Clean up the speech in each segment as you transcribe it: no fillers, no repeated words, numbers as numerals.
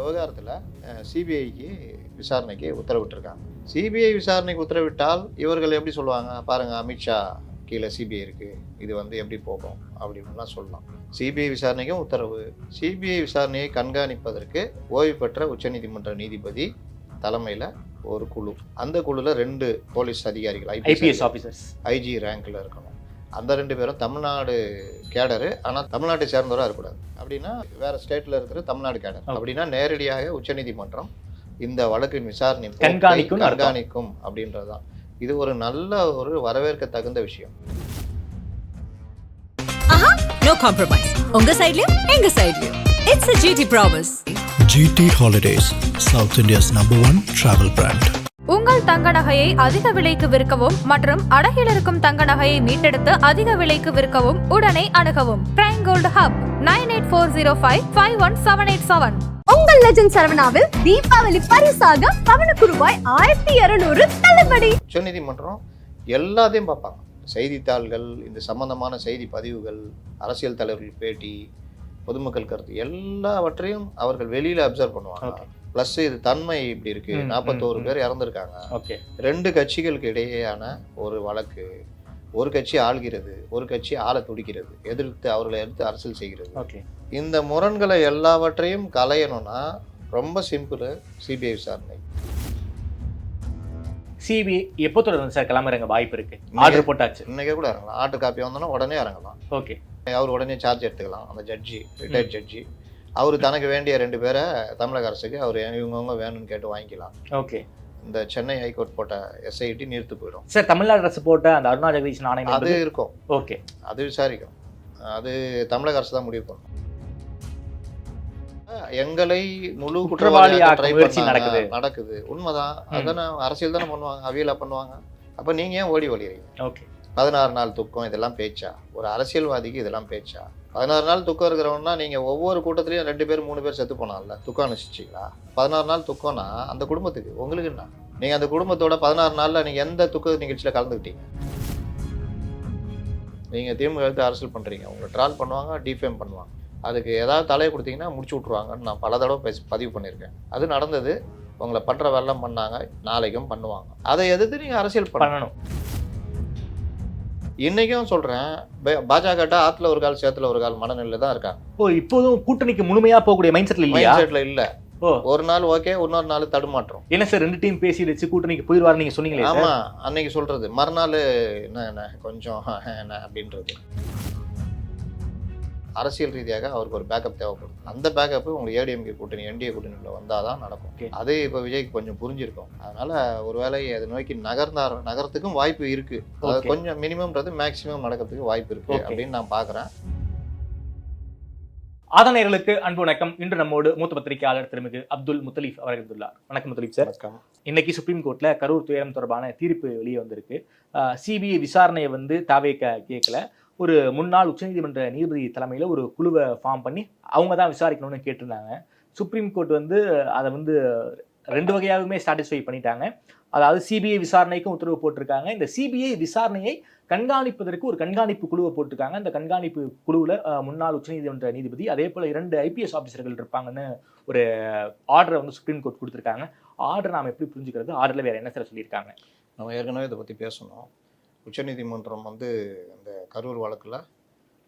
விவகாரத்தில் சிபிஐக்கு விசாரணைக்கு உத்தரவிட்டிருக்காங்க. சிபிஐ விசாரணைக்கு உத்தரவிட்டால் இவர்கள் எப்படி சொல்லுவாங்க, பாருங்கள் அமித்ஷா கீழே சிபிஐ இருக்குது, இது எப்படி போகும் அப்படின்லாம் சொல்லலாம். சிபிஐ விசாரணைக்கும் உத்தரவு. சிபிஐ விசாரணையை கண்காணிப்பதற்கு ஓய்வு பெற்ற உச்சநீதிமன்ற நீதிபதி தலைமையில் ஒரு குழு. அந்த குழுவில் 2 போலீஸ் அதிகாரிகள், ஐபிஎஸ் ஆஃபீஸர்ஸ், ஐஜி ரேங்கில் இருக்கணும். அந்த 2 பேரும் தமிழ்நாடு கேடரு, ஆனால் தமிழ்நாட்டை சேர்ந்தவராக இருக்கக்கூடாது. அப்படின்னா வேறு ஸ்டேட்டில் இருக்கிற தமிழ்நாடு கேடர். அப்படின்னா நேரடியாக உச்சநீதிமன்றம் இந்த வழக்கின் விசாரணை கண்காணிக்கும் அப்படின்றது தான். இது ஒரு நல்ல ஒரு வரவேற்க தகுந்த விஷயம். No compromise. உங்க சைடுலயும் எங்க சைடுலயும். It's a GT promise. GT Holidays, South India's #1 travel brand. உங்கள் தங்க நகையை அதிக விலைக்கு விற்கவும் மற்றும் அடகில் இருக்கும் தங்க நகையை மீட்டெடுத்து அதிக விலைக்கு விற்கவும் உடனே அணுகவும் பிரைம் கோல்ட் ஹப் 9840551787. உங்கள் லெஜண்ட் சரவணாவில் தீபாவளி பரிசாக பவனுக்கு ரூபாய் 1200 தள்ளுபடி. உச்சநீதிமன்றம் எல்லாத்தையும் பார்ப்பாங்க. செய்தித்தாள்கள், இந்த சம்பந்தமான செய்தி பதிவுகள், அரசியல் தலைவர்கள் பேட்டி, பொதுமக்கள் கருத்து, எல்லாவற்றையும் அவர்கள் வெளியில் அப்சர்வ் பண்ணுவாங்க. ப்ளஸ் இது தன்மை இப்படி இருக்கு, 41 பேர் இறந்துருக்காங்க. 2 கட்சிகளுக்கு இடையேயான ஒரு வழக்கு. ஒரு கட்சி ஆள்கிறது, ஒரு கட்சி ஆள துடிக்கிறது, அவர்களை எதிர்த்து அரசியல் செய்கிறது. இந்த முரண்களை எல்லாவற்றையும் களையணும்னா ரொம்ப சிம்பிள், சிபிஐ விசாரணை. சிபிஐ எப்போ தொடர்ந்து சார் கிளம்புறங்க வாய்ப்பு இருக்கு? ஆர்டர் போட்டாச்சு, இன்னைக்கே கூட இறங்கலாம். ஆர்டர் காப்பி வந்தோன்னா உடனே இறங்கலாம். ஓகே, அவர் உடனே சார்ஜ் எடுத்துக்கலாம். அந்த ஜட்ஜி, ரிட்டையர்ட் ஜட்ஜி, அவர் தனக்கு வேண்டிய 2 பேரை தமிழக அரசுக்கு அவர் இவங்க வேணும்னு கேட்டு வாங்கிக்கலாம். ஓகே, இந்த சென்னை ஹைகோர்ட் போட்ட எஸ்ஐடி நிறுத்து போயிடும். சார் தமிழ்நாடு அரசு போட்ட அந்த அருணா ஜெகதீஷ் ஆணையம் அது இருக்கும். ஓகே, அது விசாரிக்கும். அது தமிழக அரசு தான் முடிவு பண்ணும். எங்களை முழு குற்றவாளியாக நடக்குது, உண்மைதான். அதான அரசியல் தானே பண்ணுவாங்க, அவியலா பண்ணுவாங்க. அப்ப நீங்க ஏன் ஓடி ஒளிறீங்க? ஓகே, 16 நாள் துக்கம் இதெல்லாம் பேச்சா? ஒரு அரசியல்வாதிக்கு இதெல்லாம் பேச்சா? 16 நாள் துக்கம் இருக்கிறவன்னா நீங்க ஒவ்வொரு கூட்டத்திலையும் 2 பேர் 3 பேர் செத்து போனால துக்கம் அனுஷ்டிச்சிங்களா? 16 நாள் துக்கம்னா அந்த குடும்பத்துக்கு, உங்களுக்கு என்ன? நீங்க அந்த குடும்பத்தோட 16 நாள்ல நீங்க எந்த துக்க நிகழ்ச்சியில கலந்துக்கிட்டீங்க? நீங்க திமுக அரசியல் பண்றீங்க, உங்களை ட்ரால் பண்ணுவாங்க, டிஃபேம் பண்ணுவாங்க. அதுக்கு ஏதாவது தலையை கொடுத்தீங்கன்னா முடிச்சு விட்ருவாங்கன்னு நான் பல தடவை பதிவு பண்ணியிருக்கேன். அது நடந்தது. உங்களை பண்ற வெள்ளம் பண்ணாங்க, நாளைக்கும் பண்ணுவாங்க. அதை எதிர்த்து நீங்க அரசியல் பண்ணணும். இன்னைக்கும் சொல்றேன், பாஜக ஆத்துல ஒரு கால் சேத்துல ஒரு கால் மனநிலையில தான் இருக்காங்க. இப்போதும் கூட்டணிக்கு முழுமையா போகக்கூடிய மைண்ட் செட்ல இல்ல. ஒரு நாள் ஓகே, இன்னொரு நாள் தடுமாற்றம். என்ன சார் 2 டீம் பேசிடுச்சு, கூட்டணிக்கு போயிடுவாரு நீங்க சொன்னீங்களே. ஆமா, அன்னைக்கு சொல்றது மறுநாள் என்ன கொஞ்சம் என்ன அப்படின்றது. அரசியல் ரீதியாக அவருக்கு ஒரு பேக்கப் தேவைப்படும். அந்த பேக்கப் உங்களுக்கு ஏடிஎம்கே கூட்டணி, என்டிஏ கூட்டணியில் வந்தாதான் நடக்கும். அது இப்போ விஜய்க்கு கொஞ்சம் புரிஞ்சிருக்கும். அதனால ஒருவேளை அதை நோக்கி நகரத்துக்கும் வாய்ப்பு இருக்கு. அது கொஞ்சம் மினிமம்ன்றது மேக்சிமம் நடக்கிறதுக்கு வாய்ப்பு இருக்கு அப்படின்னு நான் பாக்குறேன். ஆதனையர்களுக்கு அன்பு வணக்கம். இன்று நம்மோடு மூத்த பத்திரிகையாளர் திருமிகு அப்துல் முத்தலீப் அவர்கள் உள்ளார். வணக்கம் முத்தலீப் சார். இன்னைக்கு சுப்ரீம் கோர்ட்ல கரூர் துயரம் தொடர்பான தீர்ப்பு வெளியே வந்திருக்கு. சிபிஐ விசாரணையை தாவேக கேட்கல, ஒரு முன்னாள் உச்சநீதிமன்ற நீதிபதி தலைமையில் ஒரு குழுவை ஃபார்ம் பண்ணி அவங்க தான் விசாரிக்கணும்னு கேட்டிருந்தாங்க. சுப்ரீம் கோர்ட் அதை 2 வகையாகவுமே சாட்டிஸ்ஃபை பண்ணிட்டாங்க. அதாவது சிபிஐ விசாரணைக்கும் உத்தரவு போட்டிருக்காங்க. இந்த சிபிஐ விசாரணையை கண்காணிப்பதற்கு ஒரு கண்காணிப்பு குழுவை போட்டிருக்காங்க. அந்த கண்காணிப்பு குழுவில் முன்னாள் உச்சநீதிமன்ற நீதிபதி, அதே போல் 2 ஐபிஎஸ் ஆஃபீஸர்கள் இருப்பாங்கன்னு ஒரு ஆர்டரை சுப்ரீம் கோர்ட் கொடுத்துருக்காங்க. ஆர்டர் நாம் எப்படி புரிஞ்சுக்கிறது? ஆர்டரில் வேறு என்ன சார் சொல்லியிருக்காங்க? நம்ம ஏற்கனவே இதை பற்றி பேசணும். உச்சநீதிமன்றம் இந்த கரூர் வழக்கில்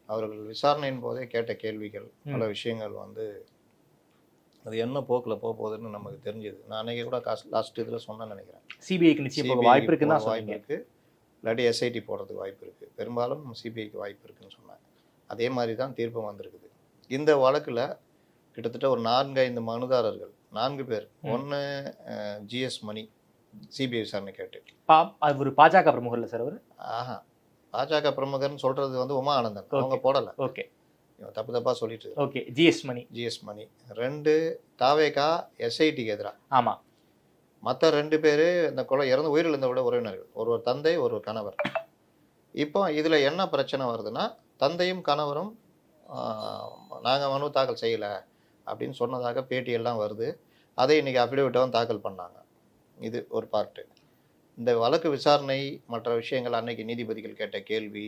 அவர்கள் விசாரணையின் போதே கேட்ட கேள்விகள், பல விஷயங்கள் அது என்ன போக்கில் போகுதுன்னு நமக்கு தெரிஞ்சது. நான் அன்றைக்கி கூட லாஸ்ட் இதில் சொன்னேன்னு நினைக்கிறேன். சிபிஐக்கு நிச்சயம் வாய்ப்பு இருக்குன்னு தான் வாய்ப்பு இருக்குது, இல்லாட்டி எஸ்ஐடி போடுறதுக்கு வாய்ப்பு இருக்குது. பெரும்பாலும் சிபிஐக்கு வாய்ப்பு இருக்குதுன்னு சொன்னேன். அதே மாதிரி தான் தீர்ப்பு வந்திருக்குது. இந்த வழக்கில் கிட்டத்தட்ட ஒரு 4-5 மனுதாரர்கள், 4 பேர். ஒன்று ஜிஎஸ் மணி சிபிஐ விசாரணை கேட்டு, ஒரு பாஜக பிரமுகர் இல்லை சார் அவர்? பாஜக பிரமுகர்னு சொல்றது உமா ஆனந்தன், அவங்க போடலை. ஓகே, தப்பா சொல்லிட்டு. ஓகே, ஜிஎஸ் மணி 2 தாவேகா எஸ்ஐடிக்கு எதிராக. ஆமா, மற்ற 2 பேர் இந்த கொலை இறந்து உயிரிழந்தோட உறவினர்கள், ஒருவர் தந்தை, ஒருவர் கணவர். இப்போ இதுல என்ன பிரச்சனை வருதுன்னா, தந்தையும் கணவரும் நாங்கள் மனு தாக்கல் செய்யலை அப்படின்னு சொன்னதாக பேட்டியெல்லாம் வருது. அதை இன்னைக்கு அஃபிடவிட்டாகவும் தாக்கல் பண்ணாங்க. இது ஒரு பார்ட்டு. இந்த வழக்கு விசாரணை மற்ற விஷயங்கள், அன்னைக்கு நீதிபதிகள் கேட்ட கேள்வி,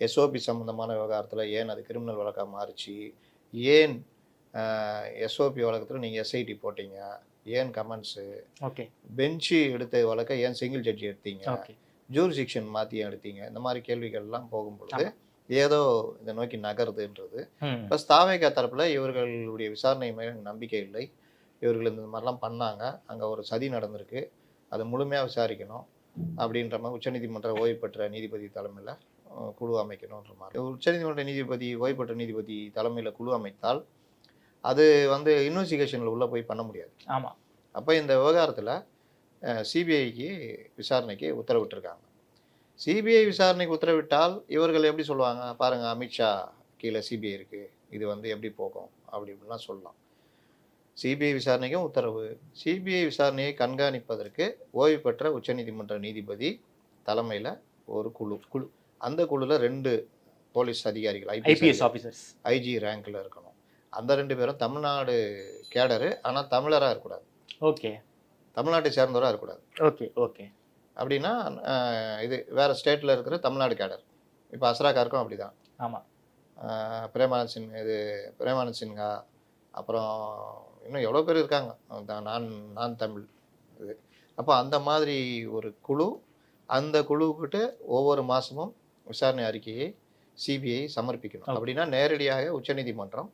எஸ்ஓபி சம்பந்தமான விவகாரத்தில் ஏன் அது கிரிமினல் வழக்காக மாறிச்சு, ஏன் எஸ்ஓபி வழக்கத்தில் நீங்கள் எஸ்ஐடி போட்டீங்க, ஏன் கமெண்ட்ஸு, ஓகே பெஞ்சு எடுத்த வழக்க ஏன் சிங்கிள் ஜட்ஜி எடுத்தீங்க, ஓகே ஜூரிசிக்ஷன் மாற்றி எடுத்தீங்க, இந்த மாதிரி கேள்விகள்லாம் போகும்பொழுது ஏதோ இதை நோக்கி நகருதுன்றது. ப்ளஸ் தாவேகா தரப்பில் இவர்களுடைய விசாரணை மேலே நம்பிக்கை இல்லை, இவர்கள் இந்த மாதிரிலாம் பண்ணாங்க, அங்கே ஒரு சதி நடந்திருக்கு, அதை முழுமையாக விசாரிக்கணும் அப்படின்ற மாதிரி உச்சநீதிமன்ற ஓய்வு பெற்ற நீதிபதி தலைமையில் குழு அமைக்கணுன்ற மாதிரி. உச்சநீதிமன்ற நீதிபதி ஓய்வு பெற்ற நீதிபதி தலைமையில் குழு அமைத்தால் அது வந்து இன்வெஸ்டிகேஷனில் உள்ளே போய் பண்ண முடியாது. ஆமாம். அப்போ இந்த விவகாரத்தில் சிபிஐக்கு விசாரணைக்கு உத்தரவிட்டிருக்காங்க. சிபிஐ விசாரணைக்கு உத்தரவிட்டால் இவர்கள் எப்படி சொல்லுவாங்க, பாருங்கள் அமித்ஷா கீழே சிபிஐ இருக்குது, இது வந்து எப்படி போகும் அப்படி இப்படிலாம் சொல்லலாம். சிபிஐ விசாரணைக்கும் உத்தரவு. சிபிஐ விசாரணையை கண்காணிப்பதற்கு ஓய்வு பெற்ற உச்சநீதிமன்ற நீதிபதி தலைமையில் ஒரு குழு. அந்த குழுவில் 2 போலீஸ் அதிகாரிகள், ஐபிஎஸ் ஆஃபீஸர்ஸ், ஐஜி ரேங்கில் இருக்கணும். அந்த 2 பேரும் தமிழ்நாடு கேடரு, ஆனால் தமிழராக இருக்கக்கூடாது. ஓகே. தமிழ்நாட்டை சேர்ந்தவராக இருக்கக்கூடாது. Okay okay. அப்படின்னா இது வேறு ஸ்டேட்டில் இருக்கிற தமிழ்நாடு கேடர். இப்போ அஸ்ராக்காருக்கும் அப்படி தான். ஆமாம். பிரேமானந்த் சின்ஹா, அப்புறம் இன்னும் எவ்வளோ பேர் இருக்காங்க, நான் தமிழ் இது. அப்போ அந்த மாதிரி ஒரு குழு, அந்த குழுக்கிட்ட ஒவ்வொரு மாதமும் விசாரணை அறிக்கையை சிபிஐ சமர்ப்பிக்கணும். அப்படின்னா நேரடியாக உச்சநீதிமன்றம்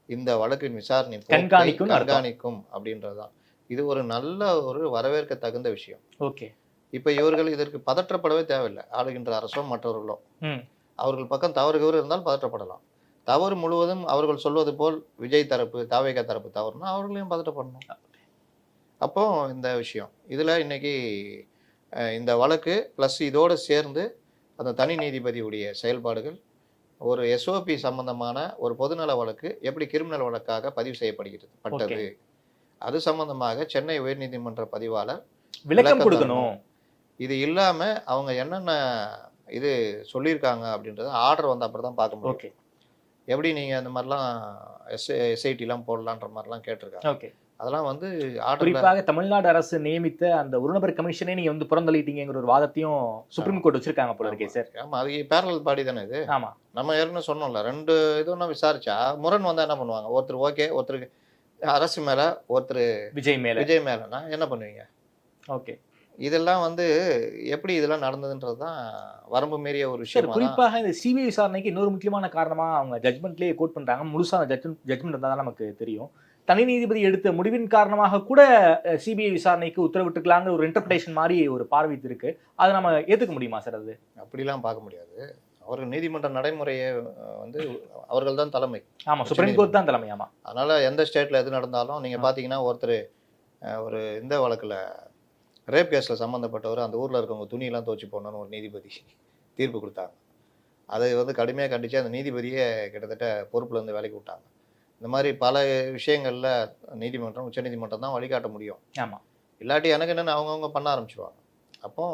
இந்த வழக்கின் விசாரணை கண்காணிக்கும் அப்படின்றது தான். இது ஒரு நல்ல ஒரு வரவேற்க தகுந்த விஷயம். ஓகே. இப்போ இவர்கள் இதற்கு பதற்றப்படவே தேவையில்லை. ஆளுகின்ற அரசோ மற்றவர்களோ அவர்கள் பக்கம் தவறு இருந்தால் பதற்றப்படலாம். தவறு முழுவதும் அவர்கள் சொல்வது போல் விஜய் தரப்பு, தாவேகா தரப்பு தவறுனா அவர்களையும் பதட்டப்படணும். அப்போ இந்த விஷயம் இதில் இன்னைக்கு இந்த வழக்கு ப்ளஸ் இதோடு சேர்ந்து அந்த தனி நீதிபதியுடைய செயல்பாடுகள், ஒரு எஸ்ஓபி சம்பந்தமான ஒரு பொதுநல வழக்கு எப்படி கிரிமினல் வழக்காக பதிவு செய்யப்பட்டது, அது சம்பந்தமாக சென்னை உயர்நீதிமன்ற பதிவாளர் விளக்கம் கொடுக்கணும். இது இல்லாமல் அவங்க என்னென்ன இது சொல்லியிருக்காங்க அப்படின்றத ஆர்டர் வந்த அப்புறம் தான் பார்க்க முடியும். எப்படி நீங்கள் அந்த மாதிரிலாம் எஸ்ஐடிலாம் போடலான்ற மாதிரிலாம் கேட்டிருக்காங்க. ஓகே. அதெல்லாம் வந்து குறிப்பாக தமிழ்நாடு அரசு நியமித்த அந்த ஒரு நபர் கமிஷனே நீங்க வந்து புறந்தள்ளிட்டீங்கிற ஒரு வாதத்தையும் சுப்ரீம் கோர்ட் வச்சிருக்காங்க போல இருக்கே சார். ஆமாம், அது பேரலல் பாடி தானே இது. ஆமாம், நம்ம ஏற்கனவே சொன்னோம்ல, 2 இதுவும் விசாரிச்சா முரண் வந்தால் என்ன பண்ணுவாங்க, ஒருத்தர் ஓகே, ஒருத்தருக்கு அரசு மேலே, ஒருத்தர் விஜய் மேலேனா என்ன பண்ணுவீங்க? ஓகே. இதெல்லாம் வந்து எப்படி இதெல்லாம் நடந்ததுன்றது தான் வரம்பு மீறிய ஒரு விஷயம். குறிப்பாக இந்த சிபிஐ விசாரணைக்கு இன்னொரு முக்கியமான காரணமாக அவங்க ஜட்மெண்ட்லேயே கோட் பண்ணுறாங்க. முழுசான ஜட்மெண்ட் இருந்தால் தான் நமக்கு தெரியும். தனி நீதிபதி எடுத்த முடிவின் காரணமாக கூட சிபிஐ விசாரணைக்கு உத்தரவிட்டுருக்கலாங்கிற ஒரு இன்டர்பிரேஷன் மாதிரி ஒரு பார்வை இருக்கு. அதை நம்ம ஏற்றுக்க முடியுமா சார்? அது அப்படிலாம் பார்க்க முடியாது. அவர்கள் நீதிமன்ற நடைமுறையை வந்து அவர்கள் தான் தலைமை. ஆமாம், சுப்ரீம் கோர்ட் தான் தலைமை. ஆமாம். அதனால் எந்த ஸ்டேட்டில் எது நடந்தாலும் நீங்கள் பார்த்தீங்கன்னா, ஒருத்தர் ஒரு இந்த வழக்கில் ரேப் கேஸில் சம்மந்தப்பட்டவர் அந்த ஊரில் இருக்கவங்க துணியெல்லாம் துவச்சி போடணும்னு ஒரு நீதிபதி தீர்ப்பு கொடுத்தாங்க. அதை வந்து கடுமையாக கண்டித்து அந்த நீதிபதியே கிட்டத்தட்ட பொறுப்புலேருந்து வேலைக்கு விட்டாங்க. இந்த மாதிரி பல விஷயங்களில் நீதிமன்றம், உச்சநீதிமன்றம் தான் வழிகாட்ட முடியும். ஆமாம். இல்லாட்டி எனக்கு என்னென்னு அவங்கவுங்க பண்ண ஆரம்பிச்சிடுவாங்க. அப்போ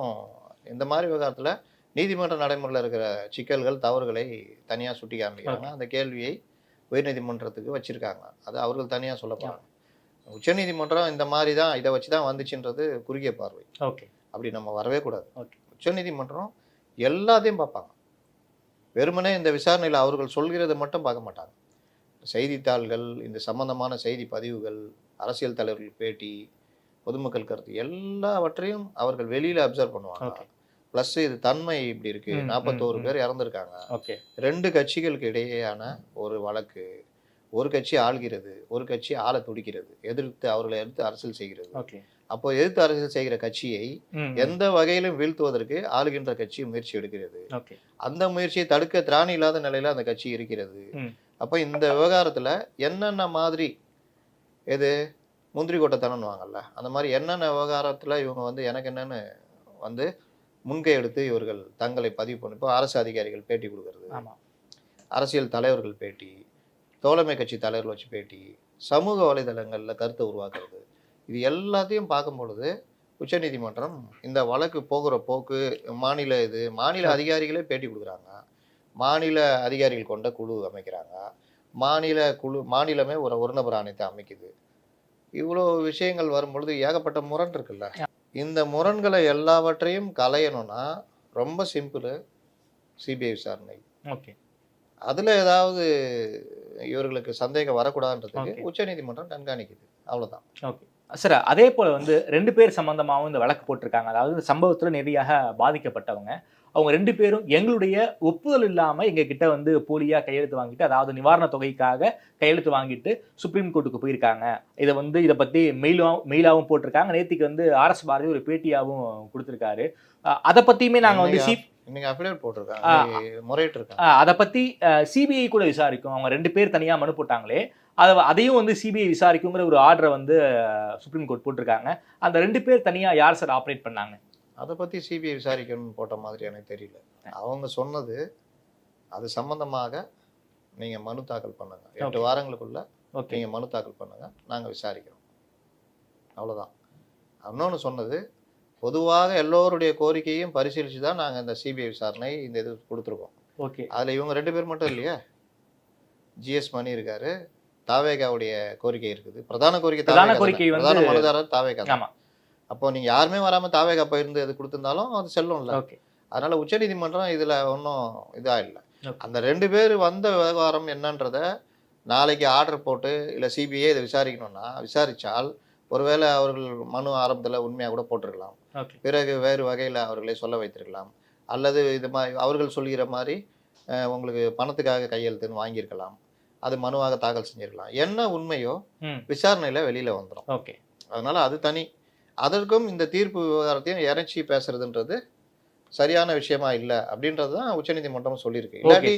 இந்த மாதிரி விவகாரத்தில் நீதிமன்ற நடைமுறையில் இருக்கிற சிக்கல்கள், தவறுகளை தனியாக சுட்டி காமிக்கிறாங்க. அந்த கேள்வியை உயர்நீதிமன்றத்துக்கு வச்சுருக்காங்க. அது அவர்கள் தனியாக சொல்ல போகிறாங்க. உச்சநீதிமன்றம் இந்த மாதிரி தான், இதை வச்சு தான் வந்துச்சுன்றது குறுகிய பார்வை. ஓகே. அப்படி நம்ம வரவே கூடாது. ஓகே. உச்சநீதிமன்றம் எல்லாத்தையும் பார்ப்பாங்க. வெறுமனே இந்த விசாரணையில் அவர்கள் சொல்கிறத மட்டும் பார்க்க மாட்டாங்க. செய்தித்தாள்கள், இந்த சம்பந்தமான செய்தி பதிவுகள், அரசியல் தலைவர்கள் பேட்டி, பொதுமக்கள் கருத்து, எல்லாவற்றையும் அவர்கள் வெளியில் அப்சர்வ் பண்ணுவாங்க. ப்ளஸ் இது தன்மை இப்படி இருக்குது, 41 பேர் இறந்துருக்காங்க, 2 கட்சிகளுக்கு இடையேயான ஒரு வழக்கு, ஒரு கட்சி ஆள்கிறது, ஒரு கட்சி ஆள துடிக்கிறது, அவர்களை எதிர்த்து அரசியல் செய்கிறது. அப்போ எதிர்த்து அரசியல் செய்கிற கட்சியை எந்த வகையிலும் வீழ்த்துவதற்கு ஆளுகின்ற கட்சி முயற்சி எடுக்கிறது. அந்த முயற்சியை தடுக்க திராணி இல்லாத நிலையில அந்த கட்சி இருக்கிறது. அப்போ இந்த விவகாரத்துல என்னென்ன மாதிரி எது முந்திரி கொட்டத்தனம்னுவாங்கல்ல, அந்த மாதிரி என்னென்ன விவகாரத்துல இவங்க வந்து எனக்கு என்னன்னு வந்து முன்கை எடுத்து இவர்கள் தங்களை பதிவு பண்ணி, இப்போ அரசு அதிகாரிகள் பேட்டி கொடுக்கறது, அரசியல் தலைவர்கள் பேட்டி, தோழமை கட்சி தலைவர்கள் வச்சு பேட்டி, சமூக வலைதளங்களில் கருத்தை உருவாக்குறது, இது எல்லாத்தையும் பார்க்கும் பொழுது உச்சநீதிமன்றம் இந்த வழக்கு போகிற போக்கு, மாநில அதிகாரிகளே பேட்டி கொடுக்குறாங்க, மாநில அதிகாரிகள் கொண்ட குழு அமைக்கிறாங்க, மாநிலமே ஒரு நபர் ஆணையத்தை அமைக்குது. இவ்வளோ விஷயங்கள் வரும்பொழுது ஏகப்பட்ட முரண் இருக்குல்ல. இந்த முரண்களை எல்லாவற்றையும் களையணும்னா ரொம்ப சிம்பிள், சிபிஐ விசாரணை. அதில் ஏதாவது இவர்களுக்கு சந்தேகம் வரக்கூடாதுன்றதுக்கு Okay. உச்சநீதிமன்றம் கண்காணிக்குது, அவ்வளவுதான். ஓகே சார், அதே போல வந்து 2 பேர் சம்பந்தமாகவும் இந்த வழக்கு போட்டிருக்காங்க. அதாவது இந்த சம்பவத்துல நேரடியாக பாதிக்கப்பட்டவங்க, அவங்க 2 பேரும் எங்களுடைய ஒப்புதல் இல்லாம எங்க கிட்ட வந்து போலியா கையெழுத்து வாங்கிட்டு, அதாவது நிவாரண தொகைக்காக கையெழுத்து வாங்கிட்டு சுப்ரீம் கோர்ட்டுக்கு போயிருக்காங்க. இதை பத்தி மெயிலாவும் போட்டிருக்காங்க. நேத்திக்கு வந்து RS பாரதி ஒரு பேட்டியாவும் கொடுத்திருக்காரு. அதை பத்தியுமே நாங்க வந்து இன்னைக்கு அஃபிடேவிட் போட்டிருக்காங்க, முறையிட்டு இருக்காங்க. அதை பத்தி சிபிஐ கூட விசாரிக்கும். அவங்க 2 பேர் தனியா மனு போட்டாங்களே, அதையும் வந்து சிபிஐ விசாரிக்குங்கிற ஒரு ஆர்டரை வந்து சுப்ரீம் கோர்ட் போட்டிருக்காங்க. அந்த 2 பேர் தனியா யார் சார் ஆப்ரேட் பண்ணாங்க? அதை பத்தி சிபிஐ விசாரிக்கணும்னு போட்ட மாதிரி எனக்கு தெரியல. அவங்க சொன்னது அது சம்பந்தமாக நீங்க மனு தாக்கல் பண்ணுங்க, 8 வாரங்களுக்குள்ள நீங்க மனு தாக்கல் பண்ணுங்க, நாங்க விசாரிக்கிறோம், அவ்வளவுதான். இன்னொன்னு சொன்னது, பொதுவாக எல்லோருடைய கோரிக்கையும் பரிசீலிச்சு தான் நாங்கள் இந்த சிபிஐ விசாரணை இந்த இது கொடுத்துருக்கோம். ஓகே, அதில் இவங்க 2 பேர் மட்டும் இல்லையா, ஜிஎஸ் மணி இருக்காரு, தாவேகாவுடைய கோரிக்கை இருக்குது. பிரதான கோரிக்கை பிரதான மனுதாரர் தாவேகா. ஆமா. அப்போ நீங்க யாருமே வராம தாவேகா போயிருந்து இது கொடுத்திருந்தாலும் அது செல்லும்ல. ஓகே, அதனால உச்சநீதிமன்றம் இதுல ஒன்றும் இதா இல்லை. அந்த 2 பேர் வந்த விவகாரம் என்னன்றத நாளைக்கு ஆர்டர் போட்டு இல்லை சிபிஐ இதை விசாரிக்கணும்னா விசாரிச்சால் ஒருவேளை அவர்கள் மனு ஆரம்பத்தில் உண்மையாக கூட போட்டிருக்கலாம், பிறகு வேறு வகையில் அவர்களை சொல்ல வைத்திருக்கலாம், அல்லது இது மாதிரி அவர்கள் சொல்கிற மாதிரி உங்களுக்கு பணத்துக்காக கையெழுத்துன்னு வாங்கியிருக்கலாம், அது மனுவாக தாக்கல் செஞ்சிருக்கலாம். என்ன உண்மையோ விசாரணையில வெளியில வந்துடும். ஓகே, அதனால அது தனி. அதற்கும் இந்த தீர்ப்பு விவகாரத்தையும் இறைச்சி பேசுறதுன்றது சரியான விஷயமா இல்லை அப்படின்றது தான் உச்சநீதிமன்றம் சொல்லியிருக்கு. இல்லாட்டி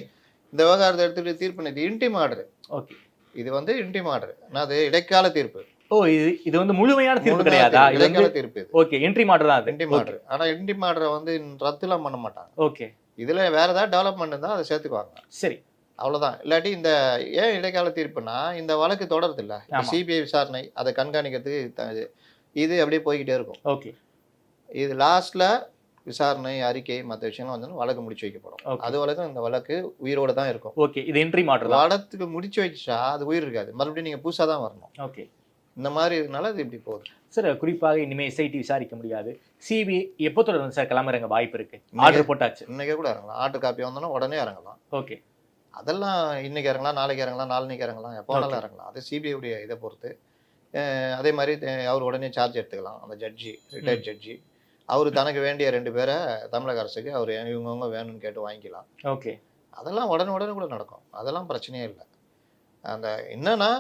இந்த விவகாரத்தை எடுத்துட்டு தீர்ப்பு இது இன்டிம் ஆர்டர். ஓகே, இது வந்து இன்டிம் ஆர்டர், அது இடைக்கால தீர்ப்பு. ஓ, இது வந்து முழுமையான தீர்ப்பு கிடையாதா? இடைக்கால தீர்ப்பு. இது ஓகே, என்ட்ரி ஆர்டர் தான். இன்டிம் ஆர்டர். ஆனா இன்டிம் ஆர்டரை வந்து ரத்துலாம் பண்ண மாட்டாங்க. ஓகே, இதுல வேற ஏதாவது டெவலப்மெண்ட் இருந்தா அதை சேர்த்துக்குவாங்க. சரி, அவ்வளவுதான். இல்லாட்டி இந்த ஏன் இடைக்கால தீர்ப்புனா இந்த வழக்கு தொடருது இல்ல, சிபிஐ விசாரணை அதை கண்காணிக்கிறதுக்கு இது அப்படியே போய்கிட்டே இருக்கும். ஓகே, இது லாஸ்ட்ல விசாரணை அறிக்கை மற்ற விஷயம்லாம் வந்து வழக்கு முடிச்சு வைக்கப்படும். அது வழக்கம் இந்த வழக்கு உயிரோட தான் இருக்கும். ஓகே, இது என்ட்ரி ஆர்டர் தான். வழக்கு முடிச்சு வச்சா அது உயிர் இருக்காது, மறுபடியும் நீங்க புதுசா தான் வரணும். ஓகே, இந்த மாதிரி இதனால இது இப்படி போகுது சார். குறிப்பாக இனிமே எஸ்ஐடி விசாரிக்க முடியாது. சிபிஐ எப்போ தொடர்ந்து சார் கிளம்புறங்க வாய்ப்பு இருக்கு? ஆர்டர் போட்டாச்சு, இன்னைக்கே கூட இறங்கலாம். ஆர்டர் காப்பி வந்தோன்னா உடனே இறங்கலாம். ஓகே, அதெல்லாம் இன்னைக்கு இறங்கலாம், நாளைக்கு இறங்கலாம், நாளைக்கு இறங்கலாம், எப்போ வேணாலும் இறங்கலாம். அது சிபிஐ உடைய இதை பொறுத்து. அதே மாதிரி அவர் உடனே சார்ஜ் எடுத்துக்கலாம். அந்த ஜட்ஜி, ரிட்டையர்ட் ஜட்ஜி, அவர் தனக்கு வேண்டிய 2 பேரை தமிழக அரசுக்கு அவர் இவங்கவுங்க வேணும்னு கேட்டு வாங்கிக்கலாம். ஓகே, அதெல்லாம் உடனே கூட நடக்கும், அதெல்லாம் பிரச்சனையே இல்லை. அந்த என்னன்னா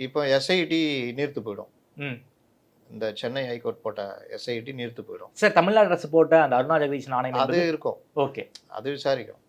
இப்போ எஸ்ஐடி நீர்த்து போயிடும். இந்த சென்னை ஹைகோர்ட் போட்ட எஸ்ஐடி நீர்த்து போயிடும் சார். தமிழ்நாடு அரசு போட்ட அந்த அருணா ஜெகதீஷன் ஆணையம் அது இருக்கும். ஓகே, அது விசாரிக்கும்.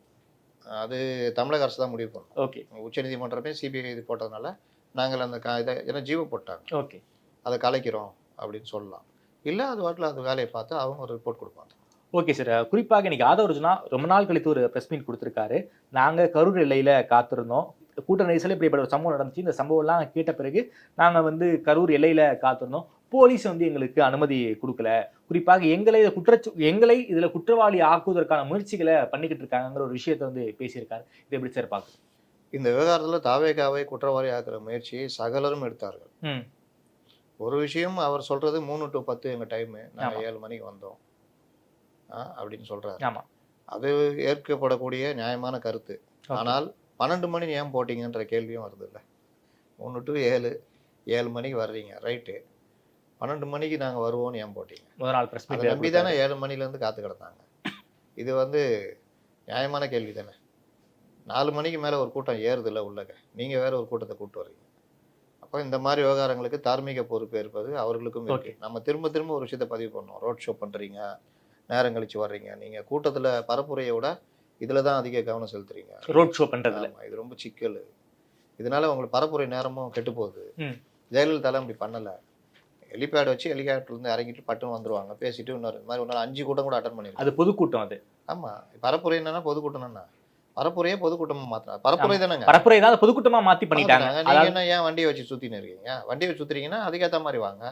அது தமிழக அரசு தான் முடிவு பண்ணும். ஓகே, உச்சநீதிமன்றமே சிபிஐ இது போட்டதுனால நாங்கள் அந்த இதை ஏன்னா ஜீவோ போட்டாங்க, ஓகே, அதை கலைக்கிறோம் அப்படின்னு சொல்லலாம். இல்லை அது வாட்டில் அது வேலையை பார்த்து அவங்க ஒரு ரிப்போர்ட் கொடுப்பாங்க. Okay sir. குறிப்பாக இன்னைக்கு ஆதவர்ஜுனா ரொம்ப நாள் கழித்து ஒரு ப்ரெஸ் மீட் கொடுத்துருக்காரு. நாங்கள் கரூர் எல்லையில் காத்திருந்தோம், கூட்ட நெரிசல் இப்படிப்பட்ட ஒரு சம்பவம் நடந்துச்சு, இந்த சம்பவம்லாம் கேட்ட பிறகு நாங்கள் வந்து கரூர் எல்லையில் காத்திருந்தோம், போலீஸ் வந்து எங்களுக்கு அனுமதி கொடுக்கல, குறிப்பாக எங்களை இதில் குற்றவாளி ஆக்குவதற்கான முயற்சிகளை பண்ணிக்கிட்டு இருக்காங்கிற ஒரு விஷயத்தை வந்து பேசியிருக்காரு. இது எப்படி சார் பார்க்குது? இந்த விவகாரத்தில் தாவேகாவை குற்றவாளி ஆக்குற முயற்சியை சகலரும் எடுத்தார்கள். ஒரு விஷயம் அவர் சொல்றது 3 to 10 எங்கள் டைமு, நாங்கள் 7 மணிக்கு வந்தோம் அப்படின்னு சொல்றாரு. ஆமாம், அது ஏற்கப்படக்கூடிய நியாயமான கருத்து. ஆனால் 12 மணி ஏன் போட்டிங்கன்ற கேள்வியும் வருது இல்லை. 3 to 7 மணிக்கு வர்றீங்க, ரைட்டு, 12 மணிக்கு நாங்கள் வருவோம்னு ஏன் போட்டிங்க? முதல் நாள் ப்ரெஸ் மீட் நம்பி தானே 7 மணிலேருந்து காத்து கிடந்தாங்க. இது வந்து நியாயமான கேள்வி தானே. 4 மணிக்கு மேலே ஒரு கூட்டம் ஏறுது இல்லை உள்ளக, நீங்கள் வேற ஒரு கூட்டத்தை கூப்பிட்டு வர்றீங்க. அப்போ இந்த மாதிரி விவகாரங்களுக்கு தார்மீக பொறுப்பு இருப்பது அவர்களுக்கும் இருக்கு. நம்ம திரும்ப ஒரு விஷயத்தை பதிவு பண்ணோம். ரோட் ஷோ பண்ணுறீங்க, நேரம் கழிச்சு வர்றீங்க, நீங்கள் கூட்டத்தில் பரப்புரையை விட இதில் தான் அதிக கவனம் செலுத்துறீங்க. ரோட் ஷோ பண்ணுறதுல இது ரொம்ப சிக்கல். இதனால உங்களுக்கு பரப்புரை நேரமும் கெட்டு போகுது. ஜெயலலிதாலாம் அப்படி பண்ணலை. ஹெலிபேட் வச்சு ஹெலிகாப்டர்லேருந்து இறங்கிட்டு பட்டுன்னு வந்துருவாங்க, பேசிட்டு இன்னொரு மாதிரி ஒன்றால் 5 கூட்டம் கூட அட்டன் பண்ணிருக்காங்க. அது பொதுக்கூட்டம். அது ஆமாம், பரப்புரை என்னன்னா பொதுக்கூட்டம் என்ன, பரப்புரையே பொதுக்கூட்டமாக மாத்தினா பரப்புரை தானேங்க. பரப்புரை தான் பொதுக்கூட்டமாக மாற்றி பண்ணிட்டாங்க. நீங்கள் என்ன ஏன் வண்டியை வச்சு சுற்றின்னு இருக்கீங்க? வண்டியை வச்சு சுற்றுறீங்கன்னா அதுக்கேற்ற மாதிரி வாங்க.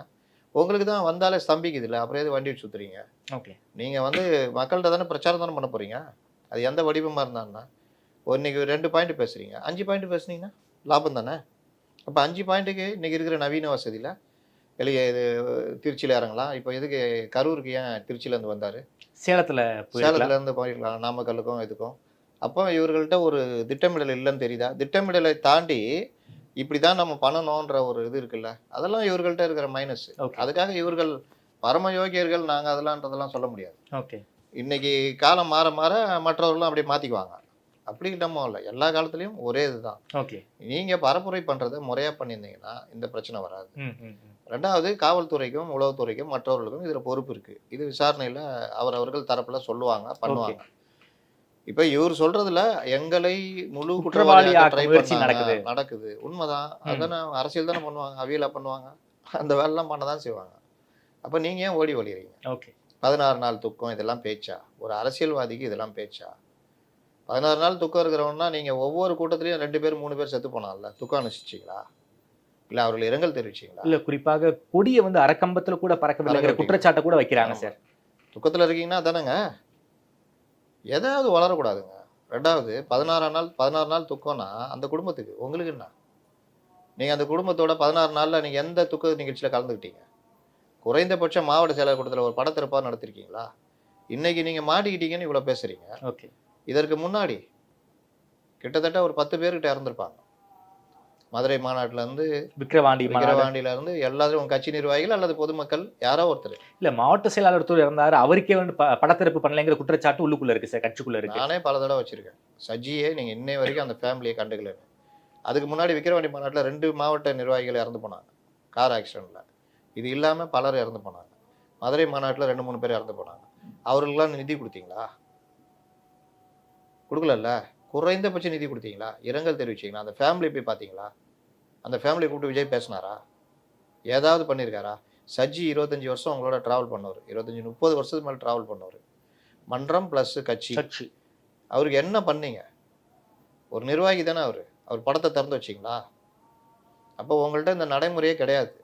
உங்களுக்கு தான் வந்தாலே ஸ்தம்பிக்குது இல்லை, அப்புறம் எது வண்டி வச்சு சுற்றுறீங்க? ஓகே, நீங்கள் வந்து மக்கள்கிட்ட தானே பிரச்சாரம் தானே பண்ண போகிறீங்க. அது எந்த வடிவமாக இருந்தான்னா இன்னைக்கு 2 பாயிண்ட் பேசுகிறீங்க, 5 பாயிண்ட் பேசுனீங்கன்னா லாபம் தானே. அப்போ 5 பாயிண்ட்டுக்கு இன்றைக்கி இருக்கிற நவீன வசதியில் வெளியே இது திருச்சியில் இறங்கலாம். இப்போ எதுக்கு கரூருக்கு ஏன் திருச்சியிலேருந்து வந்தார்? சேலத்துலேருந்து போயிருக்கலாம், நாமக்கல்லுக்கும் இதுக்கும். அப்போ இவர்கள்ட்ட ஒரு திட்டமிடல் இல்லைன்னு தெரியுதா? திட்டமிடலை தாண்டி இப்படி தான் நம்ம பண்ணணுன்ற ஒரு இது இருக்குல்ல, அதெல்லாம் இவர்கள்ட்ட இருக்கிற மைனஸ். ஓகே அதுக்காக இவர்கள் பரமயோகியர்கள் நாங்கள் அதெல்லாம்ன்றதெல்லாம் சொல்ல முடியாது. ஓகே இன்னைக்கு காலம் மாற மாற மற்றவர்களும் அப்படியே மாற்றிக்குவாங்க. அப்படி நம்ம இல்லை, எல்லா காலத்துலேயும் ஒரே இதுதான். ஓகே நீங்கள் பரப்புரை பண்ணுறதை முறையாக பண்ணியிருந்தீங்கன்னா இந்த பிரச்சனை வராது. ம் ம் ம். ரெண்டாவது, காவல்துறைக்கும் உளவுத்துறைக்கும் மற்றவர்களுக்கும் இதில் பொறுப்பு இருக்குது. இது விசாரணையில் அவர்கள் தரப்பில் சொல்லுவாங்க, பண்ணுவாங்க. இப்போ இவர் சொல்றதுல எங்களை முழு குற்றவாளியாக ட்ரை முயற்சி பண்ணாங்க, நடக்குது, உண்மைதான். அதானே அரசியல் தானே பண்ணுவாங்க, அவியலா பண்ணுவாங்க, அந்த வேலைலாம் பண்ண தான் செய்வாங்க. அப்போ நீங்கள் ஏன் ஓடி ஒளிறீங்க? ஓகே 16 நாள் துக்கம் இதெல்லாம் பேச்சா? ஒரு அரசியல்வாதிக்கு இதெல்லாம் பேச்சா? 16 நாள் துக்கம் இருக்கிறவன்னா நீங்கள் ஒவ்வொரு கூட்டத்திலையும் 2 பேர் 3 பேர் செத்து போனாங்கல்ல, துக்கம் அனுஷ்டிச்சிங்களா? இல்லை அவர்கள் இரங்கல் தெரிவிச்சிங்களா? இல்ல குறிப்பாக கொடியை வந்து அரக்கம்பத்துல கூட பறக்கவில்லைங்கிற குற்றச்சாட்டை கூட வைக்கிறாங்க சார். துக்கத்தில் இருக்கீங்கன்னா தானேங்க, எதாவது வளரக்கூடாதுங்க. ரெண்டாவது, 16 நாள் துக்கம்னா அந்த குடும்பத்துக்கு, உங்களுக்கு என்ன? நீங்கள் அந்த குடும்பத்தோட 16 நாளில் நீங்கள் எந்த துக்க நிகழ்ச்சியில் கலந்துக்கிட்டீங்க? குறைந்தபட்சம் மாவட்ட செயலர் கூட்டத்தில் ஒரு படத்திறப்பாக நடத்திருக்கீங்களா? இன்னைக்கு நீங்கள் மாட்டிக்கிட்டீங்கன்னு இவ்வளோ பேசுகிறீங்க. ஓகே இதற்கு முன்னாடி கிட்டத்தட்ட ஒரு 10 பேர்கிட்ட இறந்துருப்பாங்க. மதுரை மாநாட்டிலேருந்து விக்கிரவாண்டியிலேருந்து எல்லாரும் உங்கள் கட்சி நிர்வாகிகள் அல்லது பொதுமக்கள் யாரோ ஒருத்தர். இல்ல மாவட்ட செயலாளர் ஒருத்தர் இருந்தாரு, அவருக்கே வந்து படத்திறப்பு பண்ணலைங்கிற குற்றச்சாட்டு உள்ளுக்குள்ள இருக்கு சார், கட்சிக்குள்ள இருக்கு. நானே பல தடவை வச்சிருக்கேன். சஜியே நீங்கள் இன்னை வரைக்கும் அந்த ஃபேமிலியை கண்டுக்கலன்னு. அதுக்கு முன்னாடி விக்கிரவாண்டி மாநாட்டில் 2 மாவட்ட நிர்வாகிகள் இறந்து போனாங்க கார் ஆக்சிடெண்ட்டில். இது இல்லாமல் பலர் இறந்து போனாங்க. மதுரை மாநாட்டில் 2-3 பேர் இறந்து போனாங்க. அவர்களுக்கெல்லாம் நிதி கொடுத்தீங்களா? கொடுக்கலல்ல. குறைந்தபட்ச நிதி கொடுத்தீங்களா? இரங்கல் தெரிவிச்சிங்களா? அந்த ஃபேமிலி போய் பார்த்தீங்களா? அந்த ஃபேமிலியை கூப்பிட்டு விஜய் பேசினாரா? ஏதாவது பண்ணியிருக்காரா? சஜி 25 வருஷம் அவங்களோட ட்ராவல் பண்ணவர், 25-30 வருஷத்துக்கு மேலே ட்ராவல் பண்ணவர். மன்றம் ப்ளஸ் கட்சி. அவருக்கு என்ன பண்ணீங்க? ஒரு நிர்வாகி தானே அவர் படத்தை திறந்து வச்சிங்களா? அப்போ உங்கள்கிட்ட இந்த நடைமுறையே கிடையாது.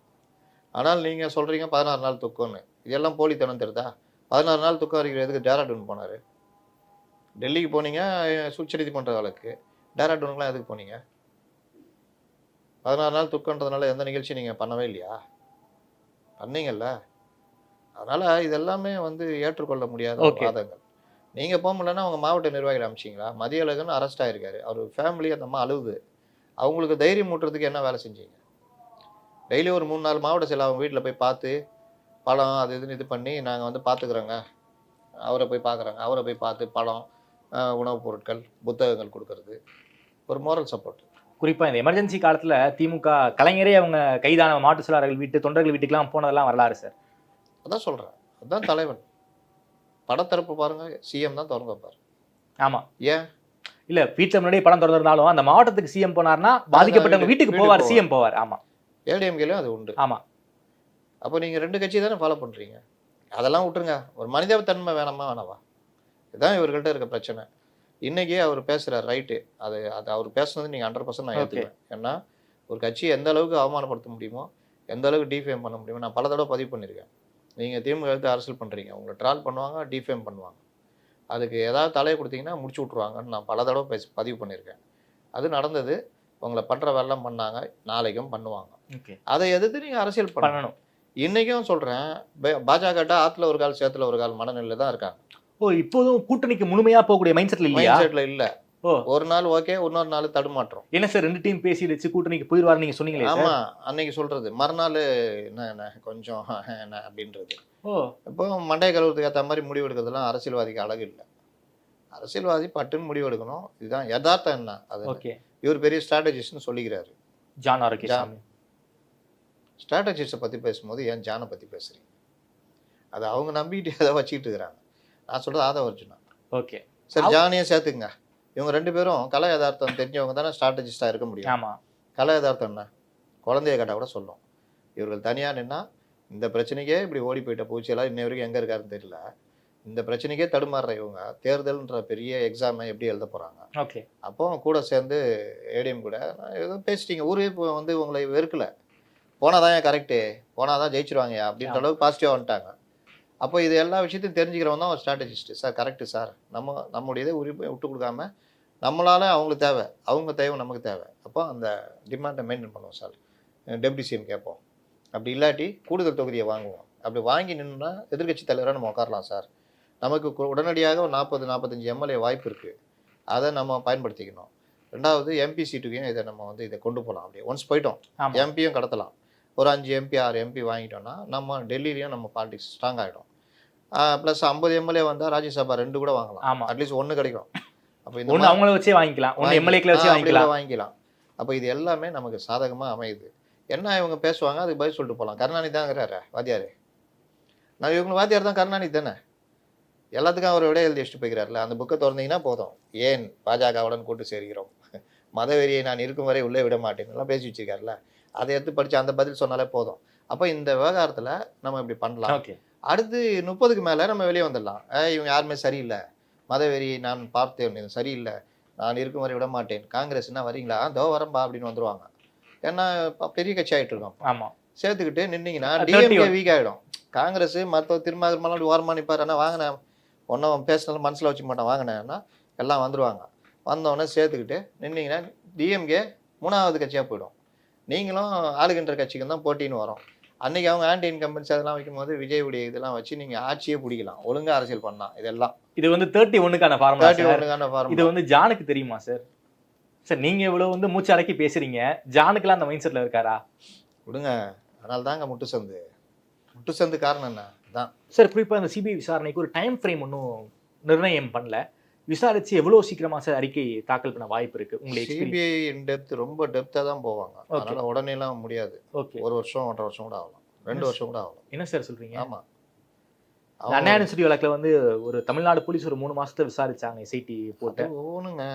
ஆனால் நீங்கள் சொல்கிறீங்க 16 நாள் துக்கம்னு. இதெல்லாம் போலித்தனம் தெரியுதா? 16 நாள் துக்கம் இருக்கிற எதுக்கு டேராடூன் போனார்? டெல்லிக்கு போனீங்க உச்சநீதி பண்ணுற வழக்கு, டேராடூனுக்குலாம் எதுக்கு போனீங்க? 16 நாள் துக்கன்றதுனால எந்த நிகழ்ச்சி நீங்கள் பண்ணவே இல்லையா? பண்ணீங்கல்ல. அதனால் இதெல்லாமே ஏற்றுக்கொள்ள முடியாத வாதங்கள். நீங்கள் போக முடியலன்னா அவங்க மாவட்ட நிர்வாகிகள் அமைச்சிங்களா? மதியழகன் அரெஸ்ட் ஆகிருக்காரு, அவர் ஃபேமிலி அந்த அம்மா அழுகுது. அவங்களுக்கு தைரியம் ஊட்டுறதுக்கு என்ன வேலை செஞ்சீங்க? டெய்லி ஒரு 3-4 மாவட்ட செயலர் அவங்க வீட்டில் போய் பார்த்து பழம் அது இதுன்னு இது பண்ணி நாங்கள் பார்த்துக்குறோங்க, அவரை போய் பார்க்குறாங்க, அவரை போய் பார்த்து பழம், உணவுப் பொருட்கள், புத்தகங்கள் கொடுக்கறது ஒரு மோரல் சப்போர்ட். குறிப்பாக இந்த எமர்ஜென்சி காலத்தில் திமுக கலைஞரே அவங்க கைதான மாட்டு செயலாளர்கள் வீட்டு தொண்டர்கள் வீட்டுக்கெல்லாம் போனதெல்லாம் வரலாறு சார். அதான் சொல்கிறேன், அதுதான் தலைவன். படத்தரப்பு பாருங்க, சிஎம் தான் திறந்து வைப்பார். ஆமாம், ஏன் இல்லை வீட்டில் முன்னாடியே படம் திறந்திருந்தாலும் அந்த மாவட்டத்துக்கு சிஎம் போனார்னா பாதிக்கப்பட்டவங்க வீட்டுக்கு போவார், சிஎம் போவார். ஆமாம், ஏடிஎம்கேலையும் அது உண்டு. ஆமாம். அப்போ நீங்கள் 2 கட்சி தானே ஃபாலோ பண்ணுறீங்க. அதெல்லாம் விட்டுருங்க. ஒரு மனிதத்தன்மை வேணாமா? இதுதான் இவர்கள்ட்ட இருக்க பிரச்சனை. இன்றைக்கி அவர் பேசுகிறார், ரைட்டு. அது அவர் பேசுனது நீங்கள் 100% நான் ஏற்றுக்குவேன். ஏன்னா ஒரு கட்சியை எந்த அளவுக்கு அவமானப்படுத்த முடியுமோ, எந்த அளவுக்கு டிஃபேம் பண்ண முடியுமோ நான் பல தடவை பதிவு பண்ணியிருக்கேன். நீங்கள் திமுக எடுத்து அரசியல் பண்ணுறீங்க, உங்களை ட்ரால் பண்ணுவாங்க, டிஃபேம் பண்ணுவாங்க, அதுக்கு ஏதாவது தலையை கொடுத்தீங்கன்னா முடிச்சு விட்ருவாங்கன்னு நான் பல தடவை பதிவு பண்ணியிருக்கேன். அது நடந்தது. உங்களை பண்ணுற வேலைலாம் பண்ணாங்க, நாளைக்கும் பண்ணுவாங்க. அதை எதிர்த்து நீங்கள் அரசியல் பண்ணணும். இன்றைக்கும் சொல்கிறேன், பாஜக ஆற்றுல ஒரு கால் சேத்துல ஒரு கால் மனநிலையில் தான் இருக்காங்க. இப்போதும் கூட்டணிக்கு முழுமையாக போகக்கூடிய மைண்ட் செட்டில் இல்லை. ஒரு நாள் ஓகே, இன்னொரு நாள் தடுமாற்றம். என்ன சார் 2 டீம் பேசி வச்சு கூட்டணிக்கு போயிடுவாரு நீங்க சொன்னீங்களே? ஆமா, அன்னைக்கு சொல்றது மறுநாள் என்ன கொஞ்சம் என்ன அப்படின்றது. இப்போ மண்டைய கழுவுறதுக்கு ஏற்ற மாதிரி முடிவு எடுக்கிறதுலாம் அரசியல்வாதிக்கு அழகு இல்லை. அரசியல்வாதி பட்டுன்னு முடிவு எடுக்கணும். இதுதான் யதார்த்தம். என்ன அது இவர் பெரிய ஸ்ட்ராட்டஜிஸ்ட்னு சொல்லிக்கிறாரு. ஜான் ஆரோக்கியசாமி ஸ்ட்ராட்டஜிஸ்ட்டை பற்றி பேசும்போது ஏன் ஜானை பற்றி பேசுறீங்க? அதை அவங்க நம்பிக்கிட்டு எதை வச்சுக்கிட்டு இருக்கிறாங்க. நான் சொல்கிறது ஆதவர்ஜுனா. ஓகே சரி, ஜானியை சேர்த்துக்குங்க. இவங்க 2 பேரும் கலை யதார்த்தம் தெரிஞ்சவங்க தானே ஸ்ட்ராட்டஜிஸ்டாக இருக்க முடியும். ஆமாம், கலை யதார்த்தம் என்ன? குழந்தைய கேட்டால் கூட சொல்லும். இவர்கள் தனியாக நின்னா இந்த பிரச்சனைக்கே இப்படி ஓடி போயிட்ட பூச்சியெல்லாம் இன்ன வரைக்கும் எங்கே இருக்காருன்னு தெரியல. இந்த பிரச்சனைக்கே தடுமாறுற இவங்க தேர்தல்ன்ற பெரிய எக்ஸாமை எப்படி எழுத போகிறாங்க? ஓகே, அப்போ கூட சேர்ந்து ஏடிஎம் கூட ஏதோ பேசிட்டீங்க. ஊரே இப்போ உங்களை வெறுக்கலை, போனால் தான் ஏன் கரெக்டு, போனால் தான் ஜெயிச்சிருவாங்க அப்படின்ற அளவுக்கு பாசிட்டிவாக வந்துட்டாங்க. அப்போ இது எல்லா விஷயத்தையும் தெரிஞ்சுக்கிறவன் தான் ஒரு ஸ்ட்ராட்டஜிஸ்ட். சார் கரெக்டு சார், நம்முடைய இதை உரிமை விட்டு கொடுக்காம நம்மளால் அவங்களுக்கு தேவை, அவங்க தேவை நமக்கு தேவை. அப்போ அந்த டிமாண்டை மெயின்டைன் பண்ணுவோம் சார். டெப்டி சிஎம் கேட்போம், அப்படி இல்லாட்டி கூடுதல் தொகுதியை வாங்குவோம். அப்படி வாங்கி நின்றுனா எதிர்கட்சி தலைவராக நம்ம உட்காரலாம் சார். நமக்கு உடனடியாக ஒரு 40-45 எம்எல்ஏ வாய்ப்பு இருக்குது. அதை நம்ம பயன்படுத்திக்கணும். ரெண்டாவது எம்பி சீட்டுக்கையும் இதை நம்ம வந்து இதை கொண்டு போகலாம். அப்படியே ஒன்ஸ் போயிட்டோம், ஆமா. எம்பியும் கடத்தலாம். ஒரு 5 எம்பி 6 எம்பி வாங்கிட்டோம்னா நம்ம டெல்லியிலையும் நம்ம பாலிடிக்ஸ் ஸ்ட்ராங் ஆகிடும். ப்ளஸ் 50 எம்எல்ஏ வந்தால் ராஜ்யசபா 2 கூட வாங்கலாம். ஆமா. அட்லீஸ்ட் 1 கிடைக்கும். அப்போ இந்த ஒன்று அவங்கள வச்சே வாங்கிக்கலாம், ஒன்று எம்எல்ஏக்களை வச்சு வாங்கிக்கலாம். அப்போ இது எல்லாமே நமக்கு சாதகமாக அமையுது. என்ன இவங்க பேசுவாங்க, அதுக்கு பதில் சொல்லிட்டு போகலாம். கருணாநிதி தாங்கிறாரு வாத்தியார். நான் இவங்க வாத்தியார் தான் கருணாநிதி தானே. எல்லாத்துக்கும் அவர் விட எழுதி வச்சுட்டு போய்க்கிறார்ல. அந்த புக்கை திறந்தீங்கன்னா போதும். ஏன் பாஜகவுடன் கூட்டு சேர்கிறோம், மதவெறியை நான் இருக்கும் வரை உள்ளே விட மாட்டேன் எல்லாம் பேசி வச்சிருக்காருல. அதை எடுத்து படித்து அந்த பதில் சொன்னாலே போதும். அப்போ இந்த விவகாரத்தில் நம்ம இப்படி பண்ணலாம். ஓகே. அடுத்து 30க்கு மேலே நம்ம வெளியே வந்துடலாம். இவங்க யாருமே சரியில்லை, மதவெறியை நான் பார்த்தேன், இது சரியில்லை, நான் இருக்கும் வரை விட மாட்டேன், காங்கிரஸ்னா வரீங்களா, தோ வரம்பா அப்படின்னு வந்துருவாங்க. ஏன்னா பெரிய கட்சி ஆகிட்டு இருக்கோம். ஆமாம். சேர்த்துக்கிட்டு நின்னீங்கன்னா டிஎம்கே வீக் ஆகிடும். காங்கிரஸ் மற்ற திரும்ப ஓரமாக நிற்பார். ஆனால் வாங்கினேன் ஒன்றும் பேசினாலும் மனசில் வச்சுக்க மாட்டான், வாங்கினேன்னா எல்லாம் வந்துடுவாங்க. வந்தோடனே சேர்த்துக்கிட்டு நின்னீங்கன்னா டிஎம்கே 3வது கட்சியாக போயிடும். நீங்களும் ஆளுகின்ற கட்சிக்கு தான் போட்டின்னு வரும். அன்றைக்கி அவங்க ஆன்டி இன்கம்பன்சி அதெல்லாம் வைக்கும்போது விஜயுடைய இதெல்லாம் வச்சு நீங்கள் ஆட்சியே பிடிக்கலாம், ஒழுங்காக அரசியல் பண்ணலாம். இதெல்லாம் இது வந்து 31க்கான ஃபார்முலா. 31க்கான ஃபார்முலா. இது வந்து ஜானுக்கு தெரியுமா சார்? சார் நீங்கள் இவ்வளோ வந்து மூச்சு அடக்கி பேசுகிறீங்க, ஜானுக்கெல்லாம் அந்த மைண்ட் செட்டில் இருக்காரா? விடுங்க. அதனால தாங்க முட்டு சந்து காரணம் என்ன தான் சார். குறிப்பாக அந்த சிபிஐ விசாரணைக்கு ஒரு டைம் ஃப்ரேம் ஒன்றும் நிர்ணயம் பண்ணல. விசாரிச்சு எவ்வளோ சீக்கிரமா சார் அறிக்கை தாக்கல் பண்ண வாய்ப்பு இருக்கு உங்களுக்கு? சிபிஐ ரொம்ப டெப்த்தாக தான் போவாங்க. அதனால உடனேலாம் முடியாது. ஓகே. 1 வருஷம் 1.5 வருஷம் கூட ஆகலாம், 2 வருஷம் கூட ஆகலாம். என்ன சார் சொல்றீங்க? ஆமா. அண்ணா யூனிவர்சிட்டி வழக்கில் வந்து ஒரு தமிழ்நாடு போலீஸ் ஒரு 3 மாசத்தை விசாரிச்சாங்க, எஸ்ஐடி போட்டு. ஒன்றுங்க,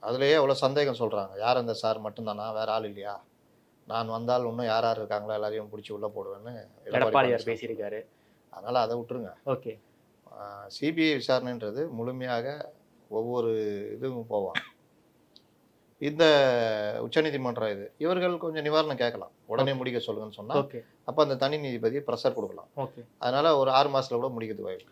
அதுலேயே அவ்வளோ சந்தேகம் சொல்கிறாங்க. யார் அந்த சார் மட்டும்தானா, வேற ஆள் இல்லையா, நான் வந்தால் இன்னும் யார் யார் இருக்காங்களோ எல்லாரையும் பிடிச்சி உள்ளே போடுவேன்னு எடப்பாடியார் பேசியிருக்காரு. அதனால் அதை விட்டுருங்க. ஓகே. சிபிஐ விசாரணைன்றது முழுமையாக ஒவ்வொரு இதுவும் போவாங்க. இந்த உச்சநீதிமன்றம் இவர்கள் கொஞ்சம் நிவாரணம் கேட்கலாம், உடனே முடிக்க சொல்லுங்கன்னு சொன்னால். ஓகே. அப்போ அந்த தனி நீதிபதி ப்ரெஷர் கொடுக்கலாம். ஓகே. அதனால ஒரு 6 மாசத்துல கூட முடிக்கிறதுக்கு வாய்ப்பு.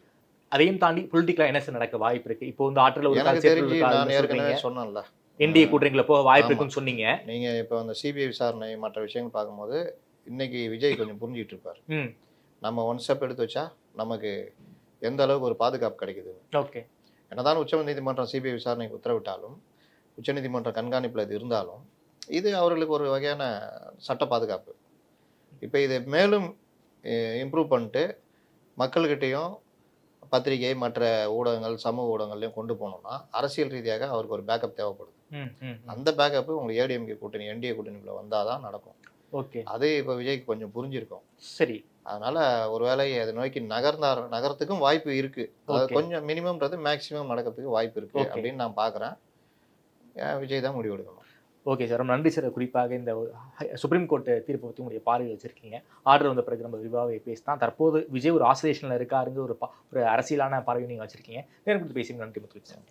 அதையும் தாண்டி பொலிட்டிக்கலா என்ன சார் நடக்க வாய்ப்பு இருக்கு? இப்போ வந்து ஆற்றல் ஒரு எனக்கு தெரிஞ்சு நான் ஏற்கனவே சொன்னேன்ல, என்டிஏ கூட்டணியில் போக வாய்ப்பு இருக்குன்னு சொன்னீங்க. நீங்கள் இப்போ அந்த சிபிஐ விசாரணை மற்ற விஷயங்கள் பார்க்கும்போது இன்னைக்கு விஜய் கொஞ்சம் புரிஞ்சிட்டு இருப்பார். நம்ம 1 ஸ்டெப் எடுத்து வச்சா நமக்கு எந்த அளவுக்கு ஒரு பாதுகாப்பு கிடைக்குது. ஓகே. என்னதான் உச்சநீதிமன்றம் சிபிஐ விசாரணைக்கு உத்தரவிட்டாலும், உச்சநீதிமன்ற கண்காணிப்பில் இது இருந்தாலும், இது அவர்களுக்கு ஒரு வகையான சட்ட பாதுகாப்பு. இப்போ இதை மேலும் இம்ப்ரூவ் பண்ணிட்டு மக்கள்கிட்டையும் பத்திரிகை மற்ற ஊடகங்கள் சமூக ஊடகங்கள்லையும் கொண்டு போனோம்னா அரசியல் ரீதியாக அவருக்கு ஒரு பேக்கப் தேவைப்படுது. அந்த பேக்கப்பு உங்களுக்கு ஏடிஎம்கே கூட்டணி என்டிஏ கூட்டணிக்குள்ள வந்தால் தான் நடக்கும். ஓகே. அது இப்போ விஜய்க்கு கொஞ்சம் புரிஞ்சிருக்கும். சரி. அதனால ஒருவேளை அதை நோக்கி நகரத்துக்கும் வாய்ப்பு இருக்கு. கொஞ்சம் மினிமம்ன்றது மேக்சிமம் நடக்கிறதுக்கு வாய்ப்பு இருக்கு அப்படின்னு நான் பார்க்குறேன். விஜய் தான் முடிவு எடுக்கணும். ஓகே சார், ரொம்ப நன்றி சார். குறிப்பாக இந்த சுப்ரீம் கோர்ட் தீர்ப்பை பற்றி உங்களுடைய பார்வை வச்சிருக்கீங்க. ஆர்டர் வந்த பிறகு நம்ம விரிவாக பேசினா தற்போது விஜய் ஒரு ஆசிலேஷனில் இருக்காருங்க ஒரு அரசியலான பார்வையை நீங்கள் வச்சிருக்கீங்க. நேரம் கொடுத்து பேசி நன்றி முத்துலிஃப் சார்.